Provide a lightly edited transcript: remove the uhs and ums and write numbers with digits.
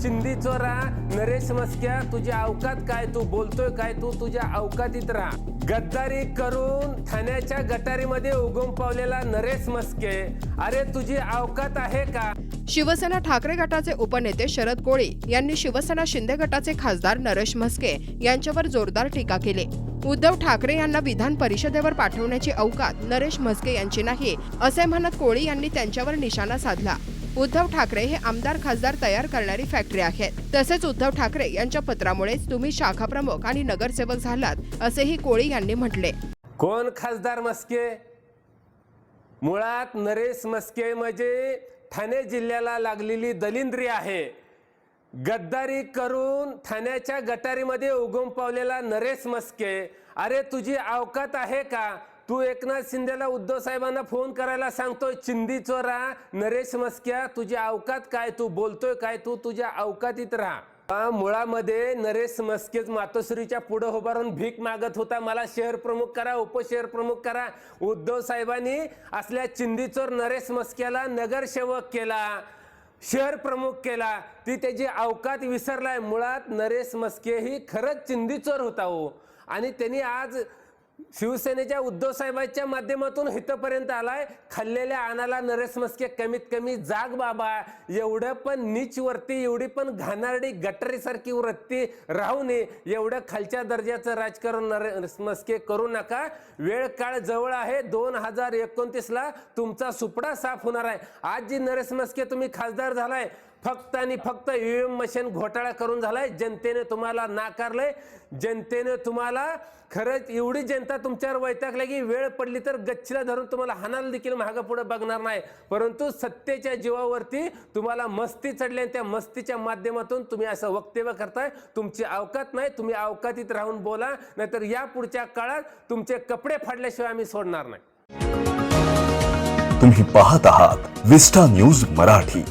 चिंदी चोरा नरेश मस्क्या, तुझी अवकात काय? तू बोलतोय काय? तू तुझ्या अवकातीत राहा. गद्दारी करून ठाण्याच्या गटारीमध्ये उगम पावलेला नरेश मस्के, अरे तुझी अवकात आहे का? शिवसेना ठाकरे गटाचे उपनेते शरद कोळी यांनी शिवसेना शिंदे गटाचे खासदार नरेश म्हस्के यांच्यावर जोरदार टीका केली. उद्धव ठाकरे यांना विधान परिषदेवर पाठवण्याची अवकात नरेश म्हस्के यांची नाही, असे म्हणत कोळी यांनी त्यांच्यावर निशाणा साधला. उद्धव ठाकरे हे आमदार खासदार तयार करणारी फॅक्टरी आहेत. तसेच उद्धव ठाकरे यांच्या पत्रामुळेच तुम्ही शाखा प्रमुख आणि नगरसेवक झालात, असेही कोळी यांनी म्हटले. कोण खासदार मस्के? मुळात नरेश मस्के म्हणजे ठाणे जिल्ह्याला लागलेली दलिंद्री आहे. गद्दारी करून ठाण्याच्या गटारीमध्ये उगम पावलेला नरेश मस्के, अरे तुझी अवकात आहे का? तू एकनाथ शिंदेला उद्धव साहेबांना फोन करायला सांगतोय चिंदी चोरा नरेश मस्क्या, तुझी अवकात काय? तू बोलतोय काय? तू तुझ्या अवकातीत राहा. मुळामध्ये नरेश मस्केच मातोश्रीच्या पुढे उभारून भीक मागत होता, मला शहर प्रमुख करा, उपशहर प्रमुख करा. उद्धव साहेबांनी असल्या चिंदीचोर नरेश मस्क्याला नगरसेवक केला, शहर प्रमुख केला. ती त्याची अवकात विसरलाय. मुळात नरेश मस्के ही खरंच चिंदीचोर होता हो. आणि त्यांनी आज शिवसेनेच्या उद्धव साहेबांच्या माध्यमातून इथपर्यंत आलाय. खाल्लेल्या आणाला नरेश मस्के कमीत कमी जाग बाबा. एवढं पण नीच वरती, एवढी पण घाणारडी गटरीसारखी वृत्ती राहू नये. एवढं खालच्या दर्जाचं राजकारण नरेश मस्के करू नका. वेळ काळ जवळ आहे. 2029ला तुमचा सुपडा साफ होणार आहे. आज जी नरेश मस्के तुम्ही खासदार झालाय, फक्त आणि फक्त ईव्हीएम मशीन घोटाळा करून झालाय. जनतेने तुम्हाला नाकारलंय. जनतेने तुम्हाला खरंच एवढी जनता तुमच्यावर वैतागली की वेळ पडली तर गच्चीला धरून तुम्हाला हाणाला देखील मागं पुढे बघणार नाही. परंतु सत्तेच्या जीवावरती तुम्हाला मस्ती चढली आणि त्या मस्तीच्या माध्यमातून तुम्ही असं वक्तव्य करताय. तुमची अवकात नाही. तुम्ही अवकातीत राहून बोला, नाहीतर या पुढच्या काळात तुमचे कपडे फाडल्याशिवाय आम्ही सोडणार नाही. तुम्ही पाहत आहात विस्टा न्यूज मराठी.